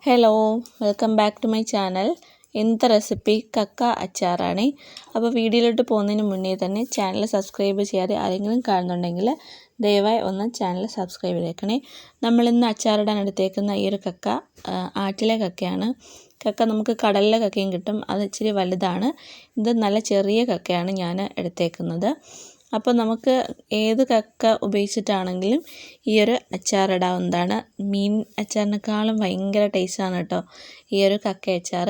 Hello, welcome back to my channel. ഇന്നത്തെ recipe കക്ക അച്ചാറാണ്. അപ്പോൾ വീഡിയോയിലോട്ട് പോകുന്നതിന് മുന്നേ തന്നെ ചാനൽ സബ്സ്ക്രൈബ് ചെയ്യാതെ ആരെങ്കിലും കാണുന്നുണ്ടെങ്കിൽ ദയവായി ഒന്ന് ചാനൽ സബ്സ്ക്രൈബ് ചെയ്തേക്കണേ. നമ്മളിന്ന് അച്ചാറിടാൻ എടുത്തേക്കുന്ന ഈ ഒരു കക്ക ആറ്റിലെ കക്കയാണ്. കക്ക നമുക്ക് കടലിലെ കക്കയും കിട്ടും, അത് ഇച്ചിരി വലുതാണ്. ഇത് നല്ല ചെറിയ കക്കയാണ് ഞാൻ എടുത്തേക്കുന്നത്. അപ്പോൾ നമുക്ക് ഏത് കക്ക ഉപയോഗിച്ചിട്ടാണെങ്കിലും ഈ ഒരു അച്ചാറിടാവുന്നതാണ്. മീൻ അച്ചാറിനേക്കാളും ഭയങ്കര ടേസ്റ്റാണ് കേട്ടോ ഈ ഒരു കക്ക അച്ചാർ.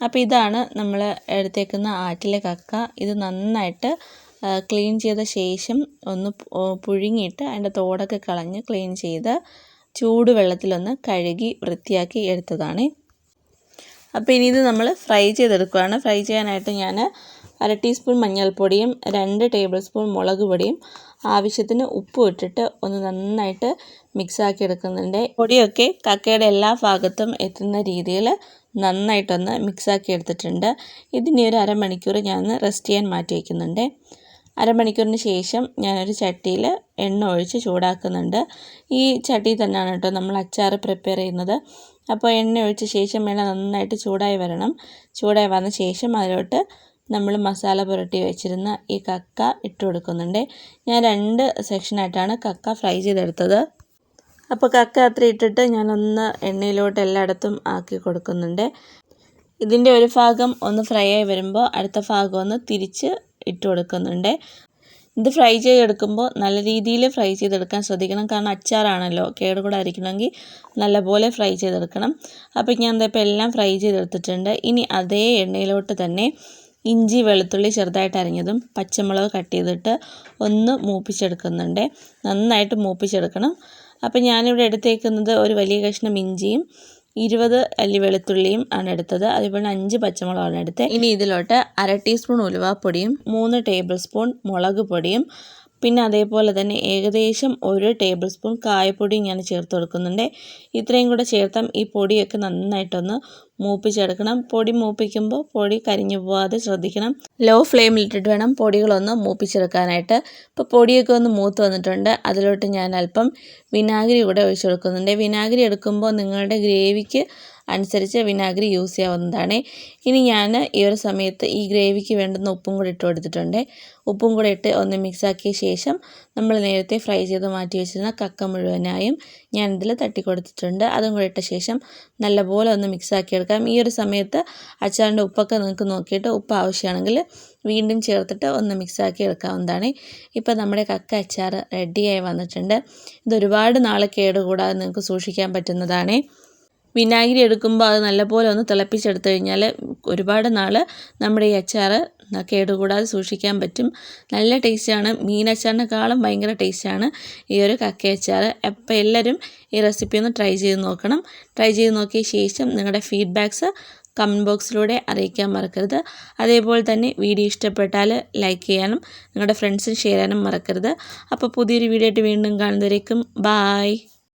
അപ്പോൾ ഇതാണ് നമ്മൾ എടുത്തേക്കുന്ന ആറ്റിലെ കക്ക. ഇത് നന്നായിട്ട് ക്ലീൻ ചെയ്ത ശേഷം ഒന്ന് പുഴുങ്ങിയിട്ട് അതിൻ്റെ തോടൊക്കെ കളഞ്ഞ് ക്ലീൻ ചെയ്ത് ചൂടുവെള്ളത്തിലൊന്ന് കഴുകി വൃത്തിയാക്കി എടുത്തതാണ്. അപ്പോൾ ഇനി ഇത് നമ്മൾ ഫ്രൈ ചെയ്തെടുക്കുകയാണ്. ഫ്രൈ ചെയ്യാനായിട്ട് ഞാൻ 1/2 ടീസ്പൂൺ മഞ്ഞൾപ്പൊടിയും 2 ടേബിൾ സ്പൂൺ മുളക് പൊടിയും ആവശ്യത്തിന് ഉപ്പും ഇട്ടിട്ട് ഒന്ന് നന്നായിട്ട് മിക്സാക്കി എടുക്കുന്നുണ്ട്. പൊടിയൊക്കെ കക്കയുടെ എല്ലാ ഭാഗത്തും എത്തുന്ന രീതിയിൽ നന്നായിട്ടൊന്ന് മിക്സാക്കി എടുത്തിട്ടുണ്ട്. ഇതിനി ഒരു അരമണിക്കൂർ ഞാൻ റെസ്റ്റ് ചെയ്യാൻ മാറ്റി വയ്ക്കുന്നുണ്ട്. അരമണിക്കൂറിന് ശേഷം ഞാനൊരു ചട്ടിയിൽ എണ്ണ ഒഴിച്ച് ചൂടാക്കുന്നുണ്ട്. ഈ ചട്ടിയിൽ തന്നെയാണ് കേട്ടോ നമ്മൾ അച്ചാർ പ്രിപ്പയർ ചെയ്യുന്നത്. അപ്പോൾ എണ്ണ ഒഴിച്ച ശേഷം എണ്ണ നന്നായിട്ട് ചൂടായി വരണം. ചൂടായി വന്ന ശേഷം അതിലോട്ട് നമ്മൾ മസാല പുരട്ടി വെച്ചിരുന്ന ഈ കക്ക ഇട്ട് കൊടുക്കുന്നുണ്ട്. ഞാൻ 2 സെക്ഷനായിട്ടാണ് കക്ക ഫ്രൈ ചെയ്തെടുത്തത്. അപ്പോൾ കക്ക അത്ര ഇട്ടിട്ട് ഞാനൊന്ന് എണ്ണയിലോട്ട് എല്ലായിടത്തും ആക്കി കൊടുക്കുന്നുണ്ട്. ഇതിൻ്റെ ഒരു ഭാഗം ഒന്ന് ഫ്രൈ ആയി വരുമ്പോൾ അടുത്ത ഭാഗം ഒന്ന് തിരിച്ച് ഇട്ട് കൊടുക്കുന്നുണ്ട്. ഇത് ഫ്രൈ ചെയ്തെടുക്കുമ്പോൾ നല്ല രീതിയിൽ ഫ്രൈ ചെയ്തെടുക്കാൻ ശ്രദ്ധിക്കണം, കാരണം അച്ചാറാണല്ലോ, കേടുകൂടാതിരിക്കണമെങ്കിൽ നല്ലപോലെ ഫ്രൈ ചെയ്തെടുക്കണം. അപ്പോൾ ഞാൻ ഇപ്പോൾ എല്ലാം ഫ്രൈ ചെയ്തെടുത്തിട്ടുണ്ട്. ഇനി അതേ എണ്ണയിലോട്ട് തന്നെ ഇഞ്ചി വെളുത്തുള്ളി ചെറുതായിട്ട് അരിഞ്ഞതും പച്ചമുളക് കട്ട് ചെയ്തിട്ട് ഒന്ന് മൂപ്പിച്ചെടുക്കുന്നുണ്ട്. നന്നായിട്ട് മൂപ്പിച്ചെടുക്കണം. അപ്പോൾ ഞാനിവിടെ എടുത്തേക്കുന്നത് ഒരു വലിയ കഷ്ണം ഇഞ്ചിയും 20 അല്ലി വെളുത്തുള്ളിയും ആണ് എടുത്തത്. അതുപോലെ 5 പച്ചമുളകാണ് എടുത്തത്. ഇനി ഇതിലോട്ട് 1/2 ടീസ്പൂൺ ഉലുവാപ്പൊടിയും 3 ടേബിൾ സ്പൂൺ മുളക് പൊടിയും പിന്നെ അതേപോലെ തന്നെ ഏകദേശം 1 ടേബിൾ സ്പൂൺ കായപ്പൊടിയും ഞാൻ ചേർത്ത് കൊടുക്കുന്നുണ്ട്. ഇത്രയും കൂടെ ചേർത്താൽ ഈ പൊടിയൊക്കെ നന്നായിട്ടൊന്ന് മൂപ്പിച്ചെടുക്കണം. പൊടി മൂപ്പിക്കുമ്പോൾ പൊടി കരിഞ്ഞു പോകാതെ ശ്രദ്ധിക്കണം. ലോ ഫ്ലെയിമിലിട്ടിട്ട് വേണം പൊടികളൊന്ന് മൂപ്പിച്ചെടുക്കാനായിട്ട്. ഇപ്പോൾ പൊടിയൊക്കെ ഒന്ന് മൂത്ത് വന്നിട്ടുണ്ട്. അതിലോട്ട് ഞാൻ അല്പം വിനാഗിരി കൂടെ ഒഴിച്ചു കൊടുക്കുന്നുണ്ട്. വിനാഗിരി എടുക്കുമ്പോൾ നിങ്ങളുടെ ഗ്രേവിക്ക് അനുസരിച്ച് വിനാഗിരി യൂസ് ചെയ്യാവുന്നതാണ്. ഇനി ഞാൻ ഈ ഒരു സമയത്ത് ഈ ഗ്രേവിക്ക് വേണ്ടുന്ന ഉപ്പും കൂടി ഇട്ട് കൊടുത്തിട്ടുണ്ട്. ഉപ്പും കൂടെ ഇട്ട് ഒന്ന് മിക്സാക്കിയ ശേഷം നമ്മൾ നേരത്തെ ഫ്രൈ ചെയ്ത് മാറ്റി വെച്ചിരുന്ന കക്ക മുഴുവനായും ഞാൻ ഇതിൽ തട്ടി കൊടുത്തിട്ടുണ്ട്. അതും കൂടെ ഇട്ട ശേഷം നല്ലപോലെ ഒന്ന് മിക്സാക്കി എടുക്കാം. ഈ ഒരു സമയത്ത് അച്ചാറിൻ്റെ ഉപ്പൊക്കെ നിങ്ങൾക്ക് നോക്കിയിട്ട് ഉപ്പ് ആവശ്യമാണെങ്കിൽ വീണ്ടും ചേർത്തിട്ട് ഒന്ന് മിക്സാക്കി എടുക്കാവുന്നതാണ്. ഇപ്പോൾ നമ്മുടെ കക്ക അച്ചാർ റെഡിയായി വന്നിട്ടുണ്ട്. ഇത് ഒരുപാട് നാൾ കേടുകൂടാതെ നിങ്ങൾക്ക് സൂക്ഷിക്കാൻ പറ്റുന്നതാണ്. വിനാഗിരി എടുക്കുമ്പോൾ അത് നല്ലപോലെ ഒന്ന് തിളപ്പിച്ചെടുത്ത് കഴിഞ്ഞാൽ ഒരുപാട് നാൾ നമ്മുടെ ഈ അച്ചാർ കേടുകൂടാതെ സൂക്ഷിക്കാൻ പറ്റും. നല്ല ടേസ്റ്റാണ്. മീൻ അച്ചാറിനേക്കാളും ഭയങ്കര ടേസ്റ്റാണ് ഈ ഒരു കക്ക അച്ചാർ. അപ്പോൾ എല്ലാവരും ഈ റെസിപ്പി ഒന്ന് ട്രൈ ചെയ്ത് നോക്കണം. ട്രൈ ചെയ്ത് നോക്കിയ ശേഷം നിങ്ങളുടെ ഫീഡ്ബാക്ക്സ് കമൻറ്റ് ബോക്സിലൂടെ അറിയിക്കാൻ മറക്കരുത്. അതേപോലെ തന്നെ വീഡിയോ ഇഷ്ടപ്പെട്ടാൽ ലൈക്ക് ചെയ്യാനും നിങ്ങളുടെ ഫ്രണ്ട്സിന് ഷെയർ ചെയ്യാനും മറക്കരുത്. അപ്പോൾ പുതിയൊരു വീഡിയോ ആയിട്ട് വീണ്ടും കാണുന്നവരേക്കും ബായ്.